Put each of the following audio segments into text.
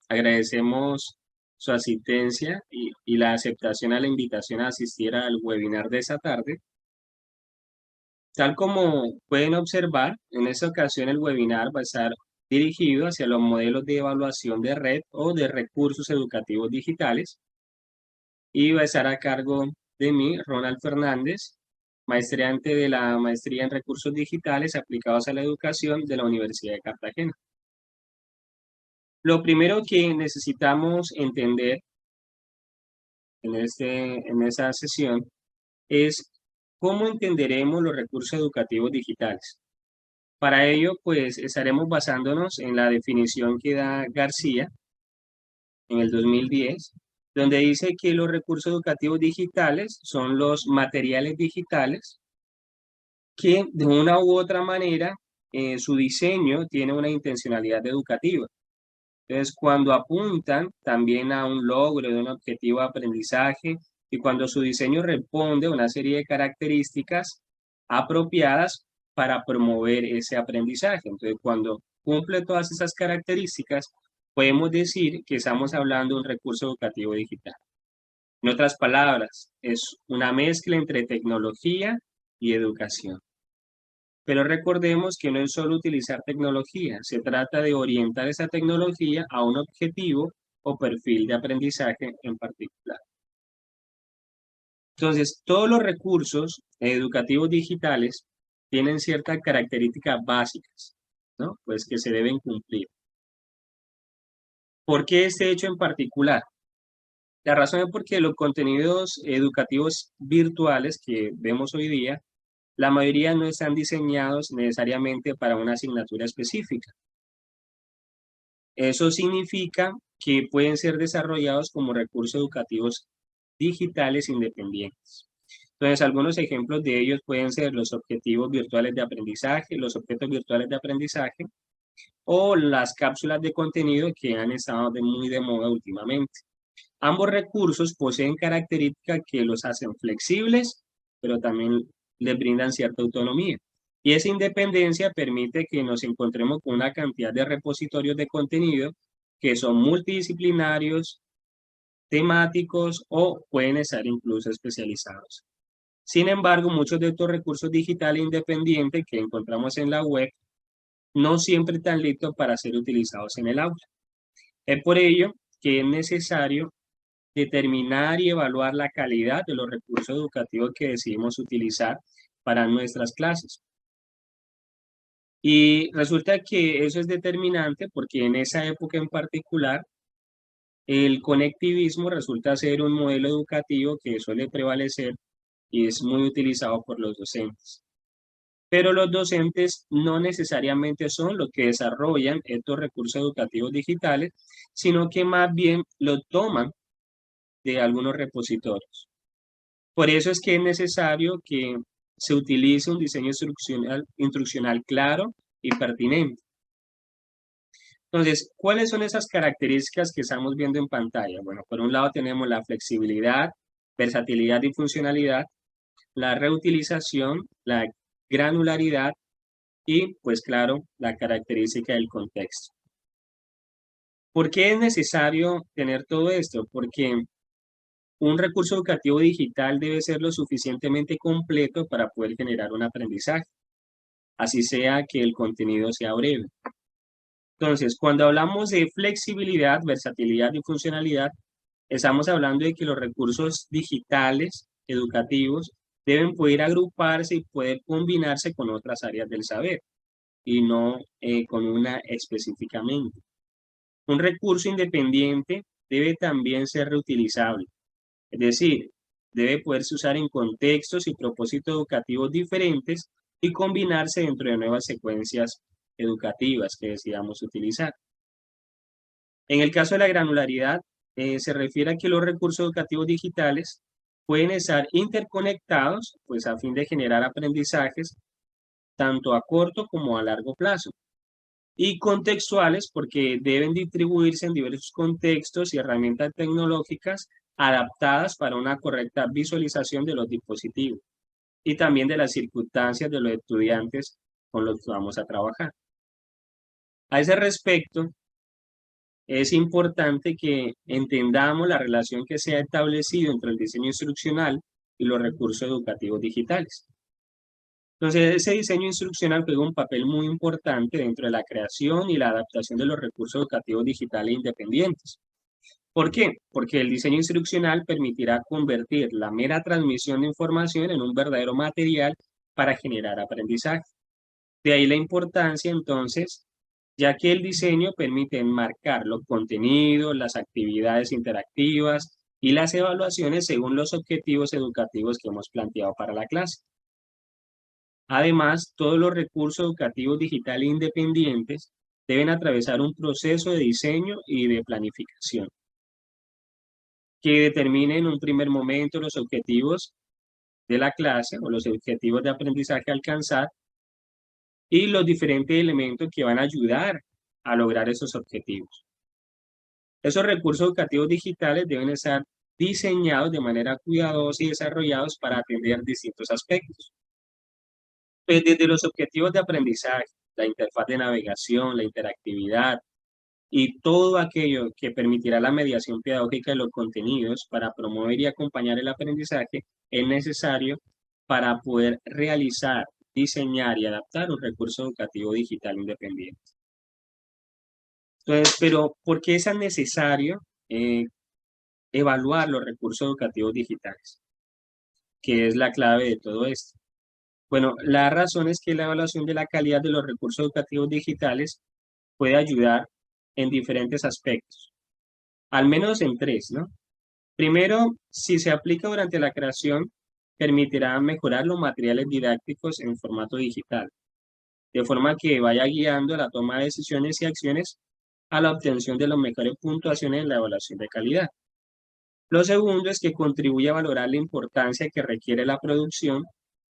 Agradecemos su asistencia y la aceptación a la invitación a asistir al webinar de esta tarde. Tal como pueden observar, en esta ocasión el webinar va a estar dirigido hacia los modelos de evaluación de red o de recursos educativos digitales y va a estar a cargo de mí, Ronald Fernández, maestrante de la Maestría en Recursos Digitales aplicados a la Educación de la Universidad de Cartagena. Lo primero que necesitamos entender en esta sesión es cómo entenderemos los recursos educativos digitales. Para ello, pues, estaremos basándonos en la definición que da García en el 2010, donde dice que los recursos educativos digitales son los materiales digitales que de una u otra manera su diseño tiene una intencionalidad educativa. Entonces, cuando apuntan también a un logro de un objetivo de aprendizaje y cuando su diseño responde a una serie de características apropiadas para promover ese aprendizaje. Entonces, cuando cumple todas esas características, podemos decir que estamos hablando de un recurso educativo digital. En otras palabras, es una mezcla entre tecnología y educación. Pero recordemos que no es solo utilizar tecnología, se trata de orientar esa tecnología a un objetivo o perfil de aprendizaje en particular. Entonces, todos los recursos educativos digitales tienen ciertas características básicas, ¿no? Pues que se deben cumplir. ¿Por qué este hecho en particular? La razón es porque los contenidos educativos virtuales que vemos hoy día, la mayoría no están diseñados necesariamente para una asignatura específica. Eso significa que pueden ser desarrollados como recursos educativos digitales independientes. Entonces, algunos ejemplos de ellos pueden ser los objetivos virtuales de aprendizaje, los objetos virtuales de aprendizaje o las cápsulas de contenido que han estado muy de moda últimamente. Ambos recursos poseen características que los hacen flexibles, pero también les brindan cierta autonomía. Y esa independencia permite que nos encontremos con una cantidad de repositorios de contenido que son multidisciplinarios, temáticos o pueden estar incluso especializados. Sin embargo, muchos de estos recursos digitales independientes que encontramos en la web no siempre están listos para ser utilizados en el aula. Es por ello que es necesario determinar y evaluar la calidad de los recursos educativos que decidimos utilizar para nuestras clases. Y resulta que eso es determinante porque en esa época en particular, el conectivismo resulta ser un modelo educativo que suele prevalecer y es muy utilizado por los docentes. Pero los docentes no necesariamente son los que desarrollan estos recursos educativos digitales, sino que más bien los toman de algunos repositorios. Por eso es que es necesario que se utilice un diseño instruccional claro y pertinente. Entonces, ¿cuáles son esas características que estamos viendo en pantalla? Bueno, por un lado tenemos la flexibilidad, versatilidad y funcionalidad, la reutilización, la granularidad y, pues claro, la característica del contexto. ¿Por qué es necesario tener todo esto? Porque un recurso educativo digital debe ser lo suficientemente completo para poder generar un aprendizaje, así sea que el contenido sea breve. Entonces, cuando hablamos de flexibilidad, versatilidad y funcionalidad, estamos hablando de que los recursos digitales educativos deben poder agruparse y poder combinarse con otras áreas del saber y no con una específicamente. Un recurso independiente debe también ser reutilizable. Es decir, debe poderse usar en contextos y propósitos educativos diferentes y combinarse dentro de nuevas secuencias educativas que decidamos utilizar. En el caso de la granularidad, se refiere a que los recursos educativos digitales pueden estar interconectados, pues a fin de generar aprendizajes tanto a corto como a largo plazo. Y contextuales porque deben distribuirse en diversos contextos y herramientas tecnológicas adaptadas para una correcta visualización de los dispositivos y también de las circunstancias de los estudiantes con los que vamos a trabajar. A ese respecto, es importante que entendamos la relación que se ha establecido entre el diseño instruccional y los recursos educativos digitales. Entonces, ese diseño instruccional juega un papel muy importante dentro de la creación y la adaptación de los recursos educativos digitales independientes. ¿Por qué? Porque el diseño instruccional permitirá convertir la mera transmisión de información en un verdadero material para generar aprendizaje. De ahí la importancia, entonces, ya que el diseño permite enmarcar los contenidos, las actividades interactivas y las evaluaciones según los objetivos educativos que hemos planteado para la clase. Además, todos los recursos educativos digitales independientes deben atravesar un proceso de diseño y de planificación que determine en un primer momento los objetivos de la clase o los objetivos de aprendizaje a alcanzar y los diferentes elementos que van a ayudar a lograr esos objetivos. Esos recursos educativos digitales deben estar diseñados de manera cuidadosa y desarrollados para atender distintos aspectos. Pues desde los objetivos de aprendizaje, la interfaz de navegación, la interactividad y todo aquello que permitirá la mediación pedagógica de los contenidos para promover y acompañar el aprendizaje es necesario para poder realizar, diseñar y adaptar un recurso educativo digital independiente. Entonces, pero ¿por qué es tan necesario evaluar los recursos educativos digitales? ¿Qué es la clave de todo esto? Bueno, la razón es que la evaluación de la calidad de los recursos educativos digitales puede ayudar en diferentes aspectos, al menos en tres, ¿no? Primero, si se aplica durante la creación, permitirá mejorar los materiales didácticos en formato digital, de forma que vaya guiando la toma de decisiones y acciones a la obtención de las mejores puntuaciones en la evaluación de calidad. Lo segundo es que contribuye a valorar la importancia que requiere la producción.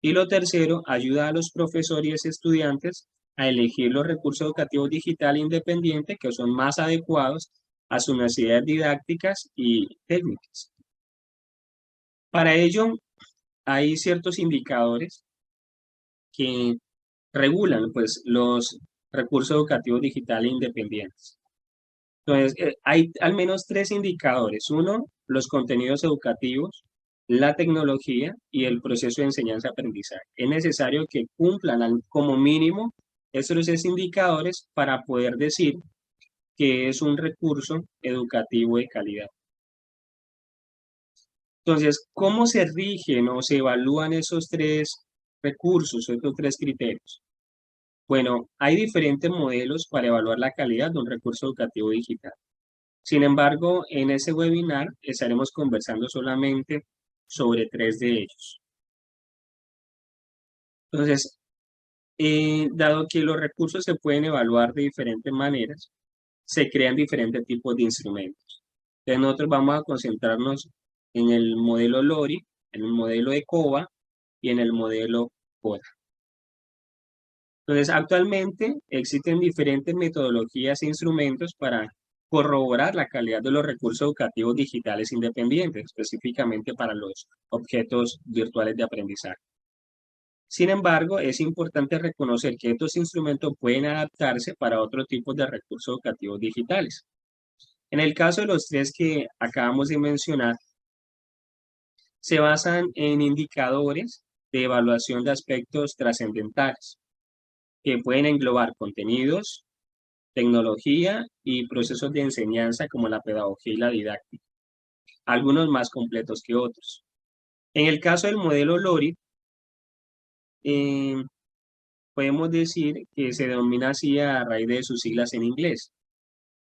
Y lo tercero, ayuda a los profesores y estudiantes a elegir los recursos educativos digitales independientes que son más adecuados a sus necesidades didácticas y técnicas. Para ello, hay ciertos indicadores que regulan pues, los recursos educativos digitales independientes. Entonces, hay al menos tres indicadores. Uno, los contenidos educativos, la tecnología y el proceso de enseñanza-aprendizaje. Es necesario que cumplan como mínimo estos tres indicadores para poder decir que es un recurso educativo de calidad. Entonces, ¿cómo se rigen o se evalúan esos tres recursos, esos tres criterios? Bueno, hay diferentes modelos para evaluar la calidad de un recurso educativo digital. Sin embargo, en ese webinar estaremos conversando solamente sobre tres de ellos. Entonces, dado que los recursos se pueden evaluar de diferentes maneras, se crean diferentes tipos de instrumentos. Entonces, nosotros vamos a concentrarnos en el modelo LORI, en el modelo ECOVA y en el modelo CODA. Entonces, actualmente existen diferentes metodologías e instrumentos para corroborar la calidad de los recursos educativos digitales independientes, específicamente para los objetos virtuales de aprendizaje. Sin embargo, es importante reconocer que estos instrumentos pueden adaptarse para otro tipo de recursos educativos digitales. En el caso de los tres que acabamos de mencionar, se basan en indicadores de evaluación de aspectos trascendentales, que pueden englobar contenidos, tecnología y procesos de enseñanza como la pedagogía y la didáctica, algunos más completos que otros. En el caso del modelo LORI, podemos decir que se denomina así a raíz de sus siglas en inglés.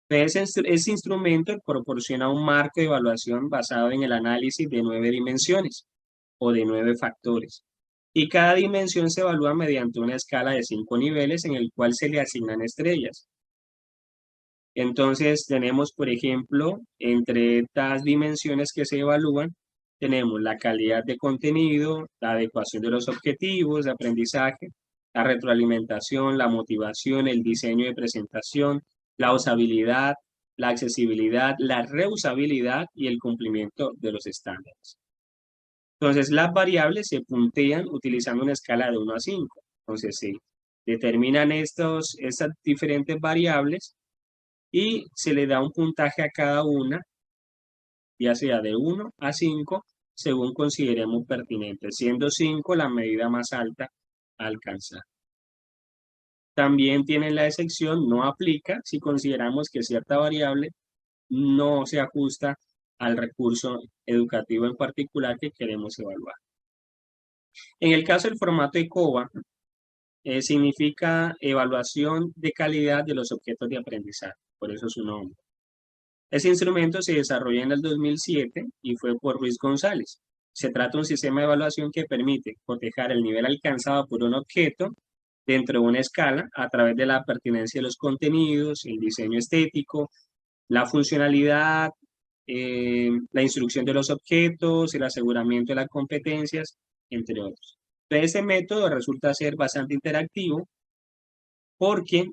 Ese instrumento proporciona un marco de evaluación basado en el análisis de 9 dimensiones o de 9 factores. Y cada dimensión se evalúa mediante una escala de 5 niveles en el cual se le asignan estrellas. Entonces tenemos, por ejemplo, entre estas dimensiones que se evalúan, tenemos la calidad de contenido, la adecuación de los objetivos de aprendizaje, la retroalimentación, la motivación, el diseño de presentación, la usabilidad, la accesibilidad, la reusabilidad y el cumplimiento de los estándares. Entonces, las variables se puntean utilizando una escala de 1 a 5. Entonces, se determinan estas diferentes variables y se le da un puntaje a cada una, ya sea de 1 a 5, según consideremos pertinente, siendo 5 la medida más alta a alcanzar. También tienen la excepción no aplica si consideramos que cierta variable no se ajusta al recurso educativo en particular que queremos evaluar. En el caso del formato ECOVA, significa evaluación de calidad de los objetos de aprendizaje, por eso su nombre. Ese instrumento se desarrolló en el 2007 y fue por Ruiz González. Se trata de un sistema de evaluación que permite cotejar el nivel alcanzado por un objeto dentro de una escala a través de la pertinencia de los contenidos, el diseño estético, la funcionalidad, la instrucción de los objetos, el aseguramiento de las competencias, entre otros. Entonces, este método resulta ser bastante interactivo porque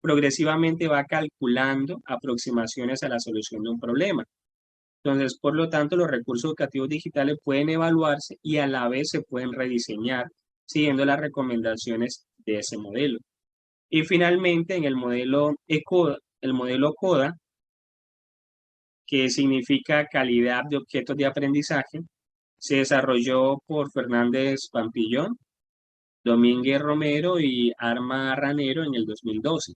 progresivamente va calculando aproximaciones a la solución de un problema. Entonces, por lo tanto, los recursos educativos digitales pueden evaluarse y a la vez se pueden rediseñar siguiendo las recomendaciones de ese modelo. Y finalmente, en el modelo CODA, que significa calidad de objetos de aprendizaje, se desarrolló por Fernández Pampillón, Domínguez Romero y Arma Ranero en el 2012.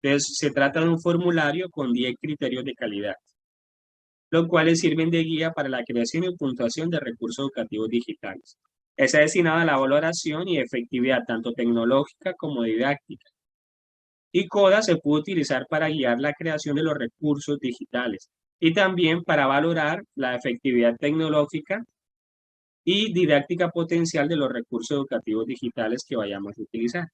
Entonces, se trata de un formulario con 10 criterios de calidad, los cuales sirven de guía para la creación y puntuación de recursos educativos digitales. Está destinado a la valoración y efectividad tanto tecnológica como didáctica. Y CODA se puede utilizar para guiar la creación de los recursos digitales y también para valorar la efectividad tecnológica y didáctica potencial de los recursos educativos digitales que vayamos a utilizar.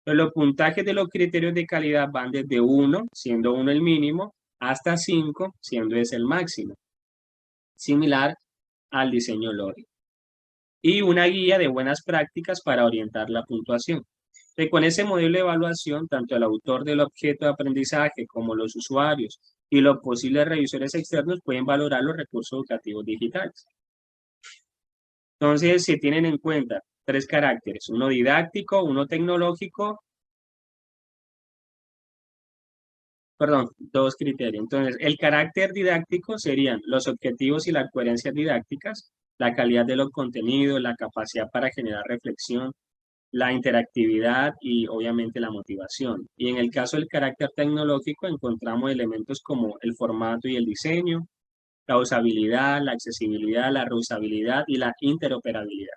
Entonces, los puntajes de los criterios de calidad van desde 1, siendo 1 el mínimo, hasta 5, siendo ese el máximo, similar al diseño LORI. Y una guía de buenas prácticas para orientar la puntuación. Entonces, con ese modelo de evaluación, tanto el autor del objeto de aprendizaje como los usuarios y los posibles revisores externos pueden valorar los recursos educativos digitales. Entonces, se tienen en cuenta 3 caracteres, uno didáctico, uno tecnológico, perdón, 2 criterios. Entonces, el carácter didáctico serían los objetivos y las coherencias didácticas, la calidad de los contenidos, la capacidad para generar reflexión, la interactividad y obviamente la motivación. Y en el caso del carácter tecnológico encontramos elementos como el formato y el diseño, la usabilidad, la accesibilidad, la reusabilidad y la interoperabilidad.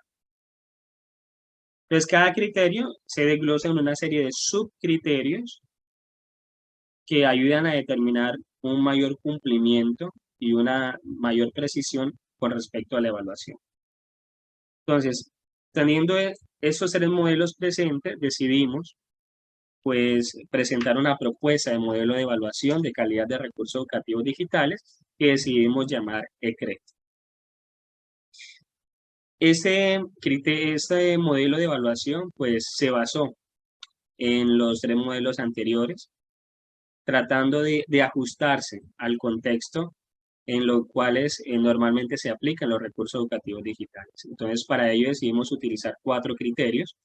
Entonces, cada criterio se desglosa en una serie de subcriterios que ayudan a determinar un mayor cumplimiento y una mayor precisión con respecto a la evaluación. Entonces, teniendo esos 3 modelos presentes, decidimos pues presentar una propuesta de modelo de evaluación de calidad de recursos educativos digitales que decidimos llamar ECRET. Este modelo de evaluación pues se basó en los 3 modelos anteriores, tratando de ajustarse al contexto en los cuales normalmente se aplican los recursos educativos digitales. Entonces, para ello decidimos utilizar 4 criterios.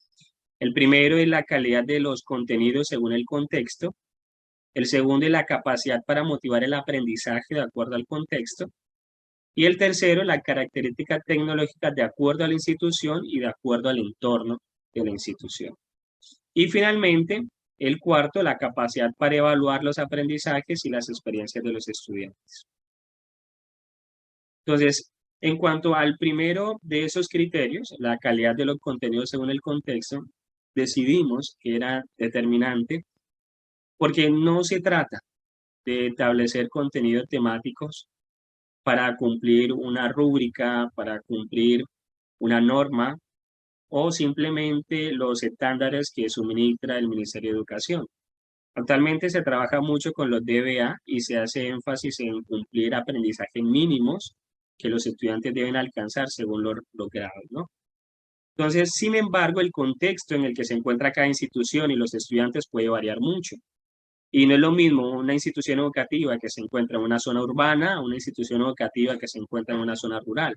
El primero es la calidad de los contenidos según el contexto. El segundo es la capacidad para motivar el aprendizaje de acuerdo al contexto. Y el tercero, las características tecnológicas de acuerdo a la institución y de acuerdo al entorno de la institución. Y finalmente, el cuarto, la capacidad para evaluar los aprendizajes y las experiencias de los estudiantes. Entonces, en cuanto al primero de esos criterios, la calidad de los contenidos según el contexto, decidimos que era determinante porque no se trata de establecer contenidos temáticos para cumplir una rúbrica, para cumplir una norma o simplemente los estándares que suministra el Ministerio de Educación. Actualmente se trabaja mucho con los DBA y se hace énfasis en cumplir aprendizajes mínimos que los estudiantes deben alcanzar según los grados, ¿no? Entonces, sin embargo, el contexto en el que se encuentra cada institución y los estudiantes puede variar mucho. Y no es lo mismo una institución educativa que se encuentra en una zona urbana a una institución educativa que se encuentra en una zona rural.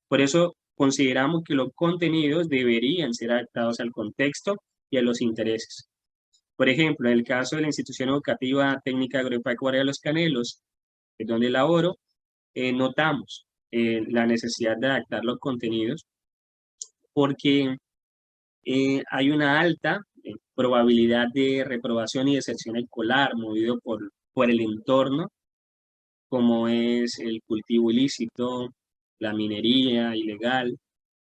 Por eso consideramos que los contenidos deberían ser adaptados al contexto y a los intereses. Por ejemplo, en el caso de la institución educativa técnica agropecuaria de Los Canelos, que es donde laboro, notamos la necesidad de adaptar los contenidos porque hay una alta probabilidad de reprobación y deserción escolar movido por el entorno, como es el cultivo ilícito, la minería ilegal,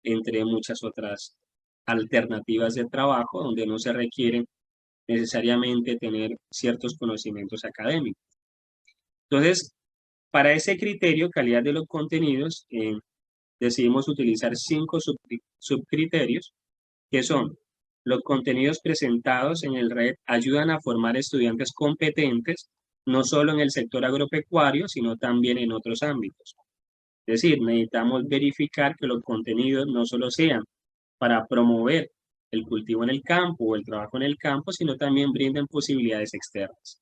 entre muchas otras alternativas de trabajo donde no se requieren necesariamente tener ciertos conocimientos académicos. Entonces, para ese criterio, calidad de los contenidos, decidimos utilizar 5 subcriterios, que son: los contenidos presentados en el red ayudan a formar estudiantes competentes, no solo en el sector agropecuario, sino también en otros ámbitos. Es decir, necesitamos verificar que los contenidos no solo sean para promover el cultivo en el campo o el trabajo en el campo, sino también brinden posibilidades externas.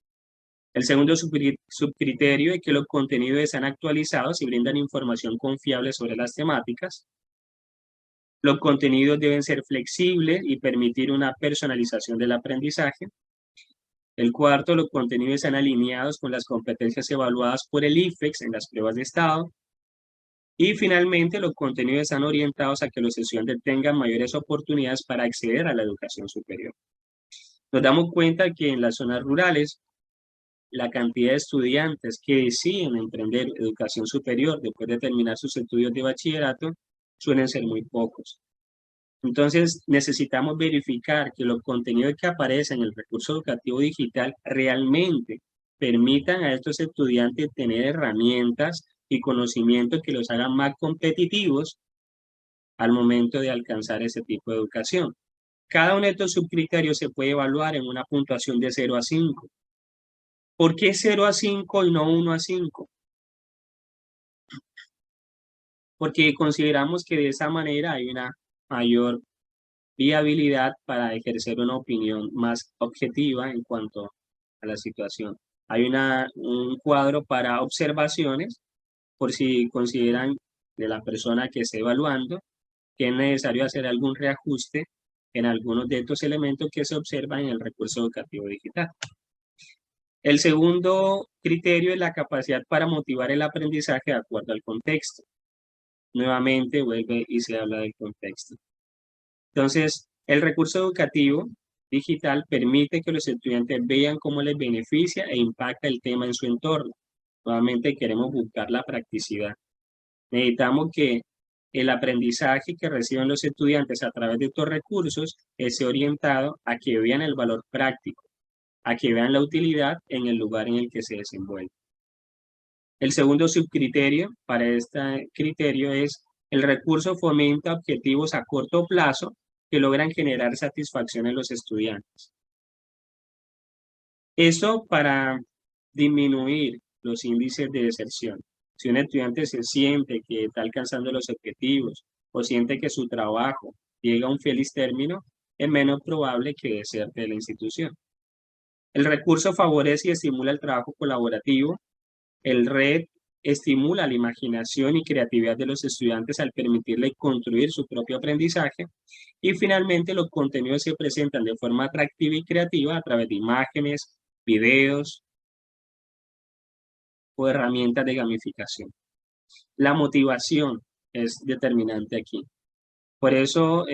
El segundo subcriterio es que los contenidos están actualizados y brindan información confiable sobre las temáticas. Los contenidos deben ser flexibles y permitir una personalización del aprendizaje. El cuarto, los contenidos están alineados con las competencias evaluadas por el IFEX en las pruebas de estado. Y finalmente, los contenidos están orientados a que los estudiantes tengan mayores oportunidades para acceder a la educación superior. Nos damos cuenta que en las zonas rurales, la cantidad de estudiantes que deciden emprender educación superior después de terminar sus estudios de bachillerato suelen ser muy pocos. Entonces, necesitamos verificar que los contenidos que aparecen en el recurso educativo digital realmente permitan a estos estudiantes tener herramientas y conocimientos que los hagan más competitivos al momento de alcanzar ese tipo de educación. Cada uno de estos subcriterios se puede evaluar en una puntuación de 0 a 5. ¿Por qué 0 a 5 y no 1 a 5? Porque consideramos que de esa manera hay una mayor viabilidad para ejercer una opinión más objetiva en cuanto a la situación. Hay un cuadro para observaciones, por si consideran de la persona que está evaluando que es necesario hacer algún reajuste en algunos de estos elementos que se observan en el recurso educativo digital. El segundo criterio es la capacidad para motivar el aprendizaje de acuerdo al contexto. Nuevamente vuelve y se habla del contexto. Entonces, el recurso educativo digital permite que los estudiantes vean cómo les beneficia e impacta el tema en su entorno. Nuevamente queremos buscar la practicidad. Necesitamos que el aprendizaje que reciben los estudiantes a través de estos recursos esté orientado a que vean el valor práctico, a que vean la utilidad en el lugar en el que se desenvuelven. El segundo subcriterio para este criterio es: el recurso fomenta objetivos a corto plazo que logran generar satisfacción en los estudiantes. Eso para disminuir los índices de deserción. Si un estudiante se siente que está alcanzando los objetivos o siente que su trabajo llega a un feliz término, es menos probable que deserte de la institución. El recurso favorece y estimula el trabajo colaborativo. El red estimula la imaginación y creatividad de los estudiantes al permitirles construir su propio aprendizaje. Y finalmente, los contenidos se presentan de forma atractiva y creativa a través de imágenes, videos o herramientas de gamificación. La motivación es determinante aquí. Por eso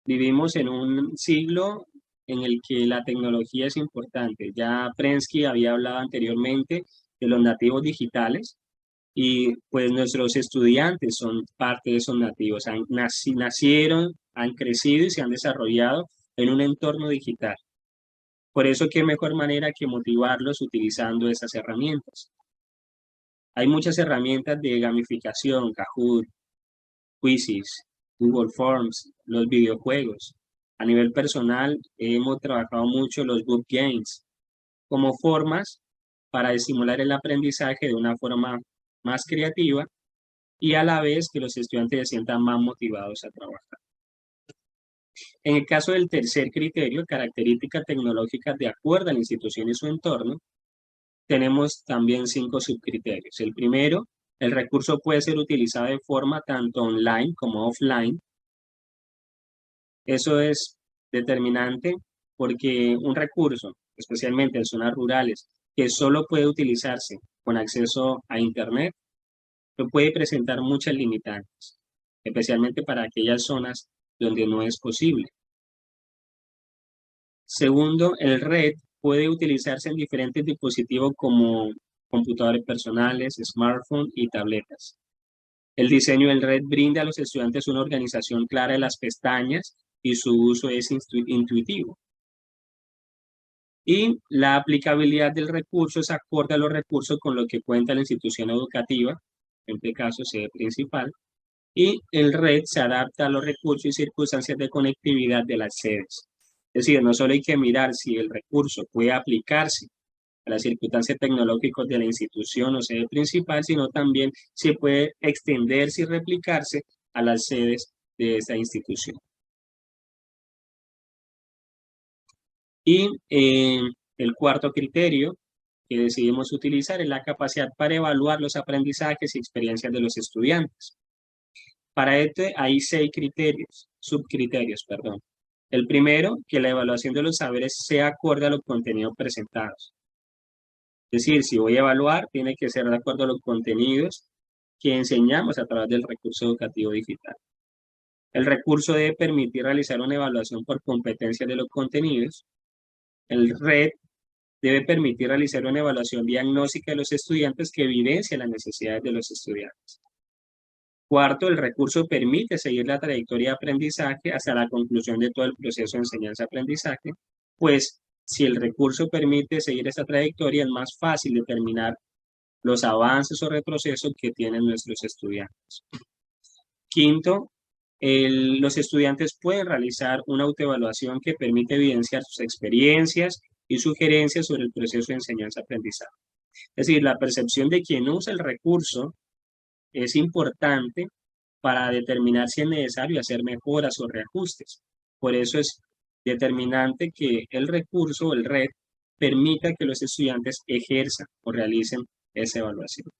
vivimos en un siglo en el que la tecnología es importante. Ya Prensky había hablado anteriormente de los nativos digitales y pues nuestros estudiantes son parte de esos nativos. Nacieron, han crecido y se han desarrollado en un entorno digital. Por eso, qué mejor manera que motivarlos utilizando esas herramientas. Hay muchas herramientas de gamificación, Kahoot, Quizzes, Google Forms, los videojuegos. A nivel personal, hemos trabajado mucho los book games como formas para estimular el aprendizaje de una forma más creativa y a la vez que los estudiantes se sientan más motivados a trabajar. En el caso del tercer criterio, características tecnológicas de acuerdo a la institución y su entorno, tenemos también 5 subcriterios. El primero, el recurso puede ser utilizado de forma tanto online como offline. Eso es determinante porque un recurso, especialmente en zonas rurales, que solo puede utilizarse con acceso a Internet, puede presentar muchas limitantes, especialmente para aquellas zonas donde no es posible. Segundo, el red puede utilizarse en diferentes dispositivos como computadores personales, smartphones y tabletas. El diseño del red brinda a los estudiantes una organización clara de las pestañas y su uso es intuitivo. Y la aplicabilidad del recurso es acorde a los recursos con los que cuenta la institución educativa, en este caso sede principal, y el red se adapta a los recursos y circunstancias de conectividad de las sedes. Es decir, no solo hay que mirar si el recurso puede aplicarse a las circunstancias tecnológicas de la institución o sede principal, sino también si puede extenderse y replicarse a las sedes de esa institución. Y el cuarto criterio que decidimos utilizar es la capacidad para evaluar los aprendizajes y experiencias de los estudiantes. Para este hay 6 subcriterios, perdón. El primero, que la evaluación de los saberes sea acorde a los contenidos presentados. Es decir, si voy a evaluar, tiene que ser de acuerdo a los contenidos que enseñamos a través del recurso educativo digital. El recurso debe permitir realizar una evaluación por competencia de los contenidos. El red debe permitir realizar una evaluación diagnóstica de los estudiantes que evidencia las necesidades de los estudiantes. Cuarto, el recurso permite seguir la trayectoria de aprendizaje hasta la conclusión de todo el proceso de enseñanza-aprendizaje, pues si el recurso permite seguir esa trayectoria es más fácil determinar los avances o retrocesos que tienen nuestros estudiantes. Quinto, los estudiantes pueden realizar una autoevaluación que permite evidenciar sus experiencias y sugerencias sobre el proceso de enseñanza-aprendizaje. Es decir, la percepción de quien usa el recurso es importante para determinar si es necesario hacer mejoras o reajustes. Por eso es determinante que el recurso o el red permita que los estudiantes ejerzan o realicen esa evaluación.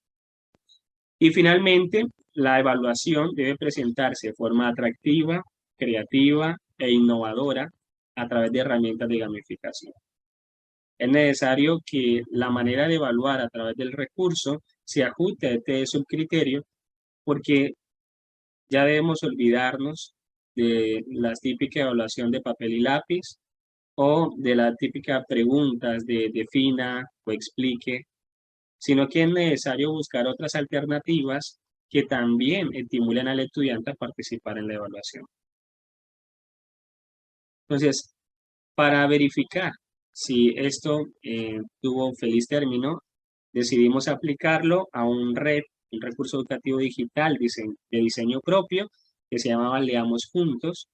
Y finalmente, la evaluación debe presentarse de forma atractiva, creativa e innovadora a través de herramientas de gamificación. Es necesario que la manera de evaluar a través del recurso se ajuste a este subcriterio, porque ya debemos olvidarnos de la típica evaluación de papel y lápiz o de la típica preguntas de defina o explique, sino que es necesario buscar otras alternativas que también estimulen al estudiante a participar en la evaluación. Entonces, para verificar si esto tuvo un feliz término, decidimos aplicarlo a un recurso educativo digital de diseño propio que se llamaba Leamos Juntos,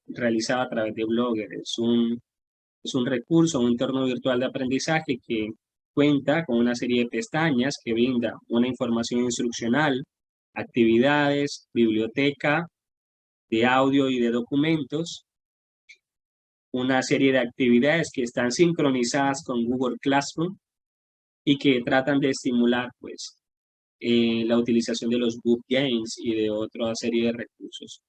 realizado a través de Blogger. Es un recurso, un entorno virtual de aprendizaje que cuenta con una serie de pestañas que brinda una información instruccional, actividades, biblioteca de audio y de documentos, una serie de actividades que están sincronizadas con Google Classroom y que tratan de estimular pues, la utilización de los book games y de otra serie de recursos.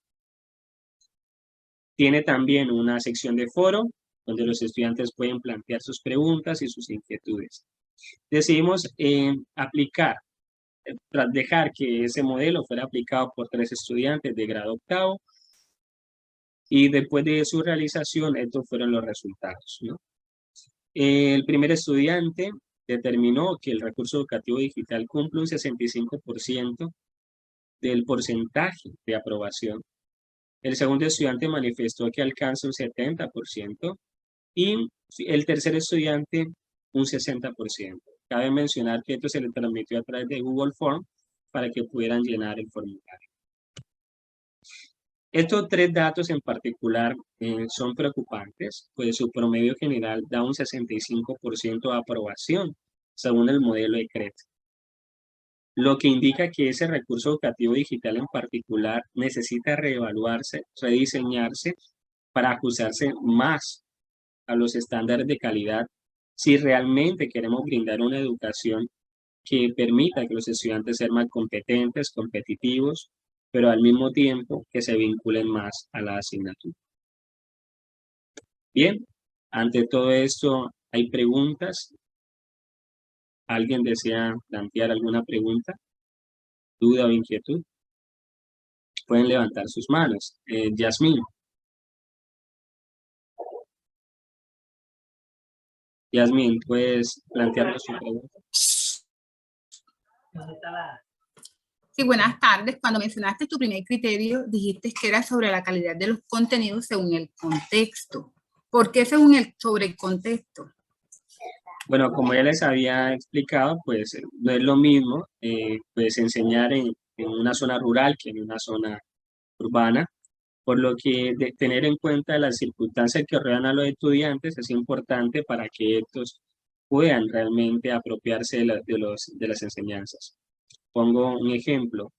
Tiene también una sección de foro donde los estudiantes pueden plantear sus preguntas y sus inquietudes. Decidimos tras dejar que ese modelo fuera aplicado por 3 estudiantes de grado octavo, y después de su realización, estos fueron los resultados, ¿no? El primer estudiante determinó que el recurso educativo digital cumple un 65% del porcentaje de aprobación. El segundo estudiante manifestó que alcanza un 70% y el tercer estudiante un 60%. Cabe mencionar que esto se le transmitió a través de Google Form para que pudieran llenar el formulario. Estos 3 datos en particular son preocupantes, pues su promedio general da un 65% de aprobación según el modelo de CRET, lo que indica que ese recurso educativo digital en particular necesita reevaluarse, rediseñarse para ajustarse más a los estándares de calidad si realmente queremos brindar una educación que permita que los estudiantes sean más competentes, competitivos, pero al mismo tiempo que se vinculen más a la asignatura. Bien, Ante todo esto, ¿hay preguntas? ¿Alguien desea plantear alguna pregunta, duda o inquietud? Pueden levantar sus manos. Yasmín. Yasmín, ¿puedes plantearnos su pregunta? Sí, buenas tardes. Cuando mencionaste tu primer criterio, dijiste que era sobre la calidad de los contenidos según el contexto. ¿Por qué sobre el contexto? Bueno, como ya les había explicado, pues no es lo mismo pues enseñar en una zona rural que en una zona urbana, por lo que tener en cuenta las circunstancias que rodean a los estudiantes es importante para que estos puedan realmente apropiarse de las enseñanzas. Pongo un ejemplo.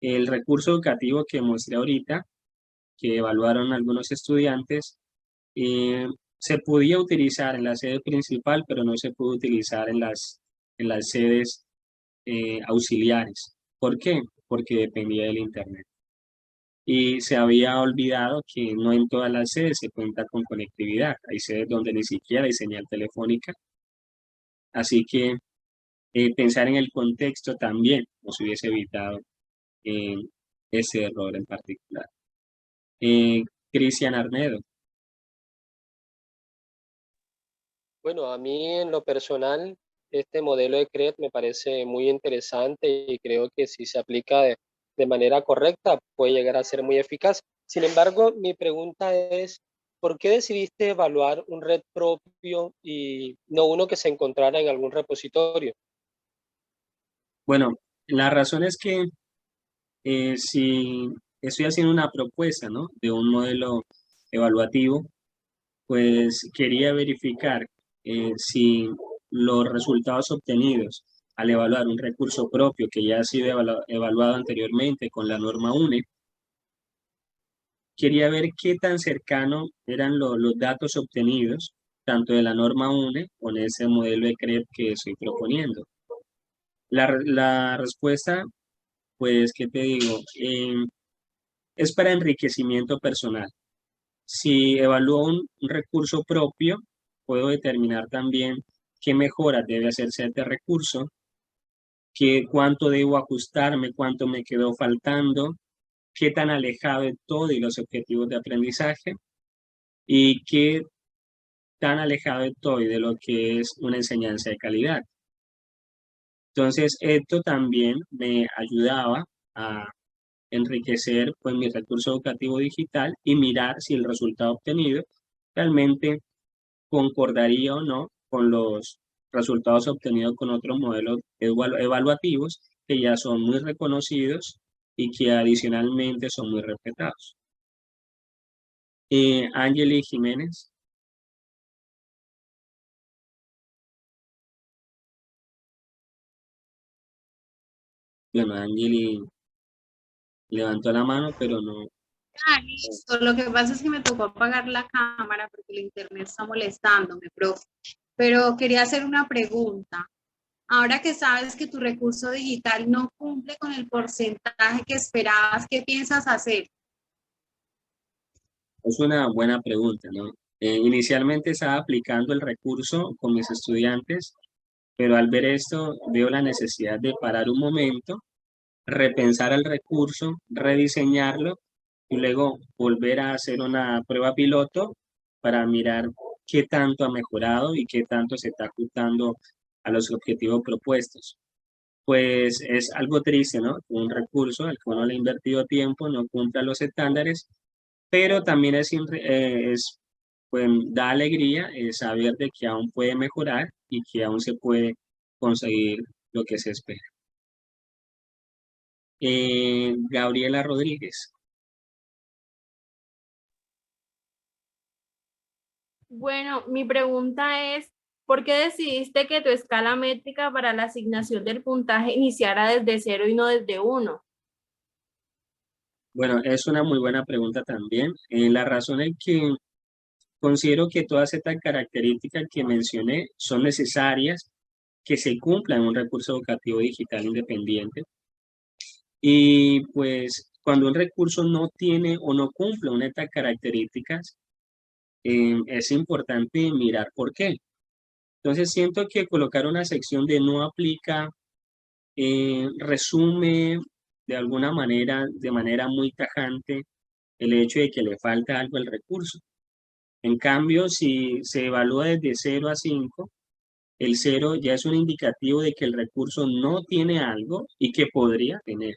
El recurso educativo que mostré ahorita, que evaluaron algunos estudiantes, eh, se podía utilizar en la sede principal, pero no se pudo utilizar en las sedes auxiliares. ¿Por qué? Porque dependía del internet. Y se había olvidado que no en todas las sedes se cuenta con conectividad. Hay sedes donde ni siquiera hay señal telefónica. Así que pensar en el contexto también nos hubiese evitado ese error en particular. Cristian Arnedo. Bueno, a mí en lo personal, este modelo de CRED me parece muy interesante y creo que si se aplica de manera correcta puede llegar a ser muy eficaz. Sin embargo, mi pregunta es, ¿por qué decidiste evaluar un red propio y no uno que se encontrara en algún repositorio? Bueno, la razón es que si estoy haciendo una propuesta, ¿no?, de un modelo evaluativo, pues quería verificar si los resultados obtenidos al evaluar un recurso propio que ya ha sido evaluado anteriormente con la norma UNE, quería ver qué tan cercano eran los datos obtenidos tanto de la norma UNE con ese modelo de CREP que estoy proponiendo. La respuesta, pues, ¿qué te digo? Es para enriquecimiento personal. Si evalúo un recurso propio, puedo determinar también qué mejoras debe hacerse a este recurso, cuánto debo ajustarme, cuánto me quedó faltando, qué tan alejado estoy de los objetivos de aprendizaje y qué tan alejado estoy de lo que es una enseñanza de calidad. Entonces, esto también me ayudaba a enriquecer pues mi recurso educativo digital y mirar si el resultado obtenido realmente concordaría o no con los resultados obtenidos con otros modelos evaluativos que ya son muy reconocidos y que adicionalmente son muy respetados. Angeli Jiménez. Bueno, Angeli levantó la mano, pero no. Ah, listo. Lo que pasa es que me tocó apagar la cámara porque el internet está molestándome, profe. Pero quería hacer una pregunta. Ahora que sabes que tu recurso digital no cumple con el porcentaje que esperabas, ¿qué piensas hacer? Es una buena pregunta, ¿no? Inicialmente estaba aplicando el recurso con mis estudiantes, pero al ver esto veo la necesidad de parar un momento, repensar el recurso, rediseñarlo y luego volver a hacer una prueba piloto para mirar qué tanto ha mejorado y qué tanto se está ajustando a los objetivos propuestos. Pues es algo triste, ¿no? Un recurso al que uno le ha invertido tiempo no cumpla los estándares, pero también pues, da alegría saber de que aún puede mejorar y que aún se puede conseguir lo que se espera. Gabriela Rodríguez. Bueno, mi pregunta es, ¿por qué decidiste que tu escala métrica para la asignación del puntaje iniciara desde 0 y no desde 1? Bueno, es una muy buena pregunta también. La razón es que considero que todas estas características que mencioné son necesarias que se cumplan en un recurso educativo digital independiente. Y pues cuando un recurso no tiene o no cumple una de estas características, es importante mirar por qué. Entonces siento que colocar una sección de no aplica resume de alguna manera, de manera muy tajante, el hecho de que le falta algo al recurso. En cambio, si se evalúa desde 0 a 5, el 0 ya es un indicativo de que el recurso no tiene algo y que podría tener.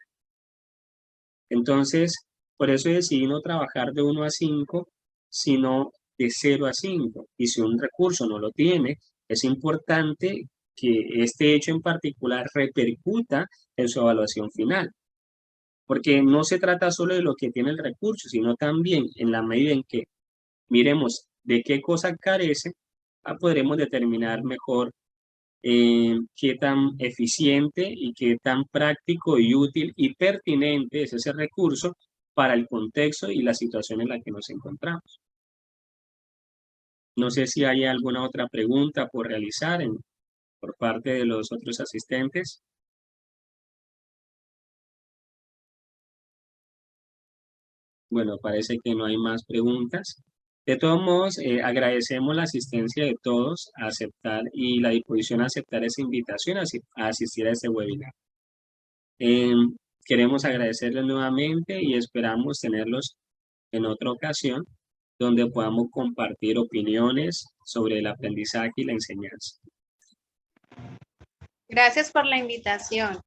Entonces, por eso decidí no trabajar de 1 a 5, sino de 0 a 5. Y si un recurso no lo tiene, es importante que este hecho en particular repercuta en su evaluación final. Porque no se trata solo de lo que tiene el recurso, sino también en la medida en que miremos de qué cosa carece, podremos determinar mejor qué tan eficiente y qué tan práctico y útil y pertinente es ese recurso para el contexto y la situación en la que nos encontramos. No sé si hay alguna otra pregunta por realizar por parte de los otros asistentes. Bueno, parece que no hay más preguntas. De todos modos, agradecemos la asistencia de todos a aceptar y la disposición a aceptar esa invitación a asistir a este webinar. Queremos agradecerles nuevamente y esperamos tenerlos en otra ocasión donde podamos compartir opiniones sobre el aprendizaje y la enseñanza. Gracias por la invitación.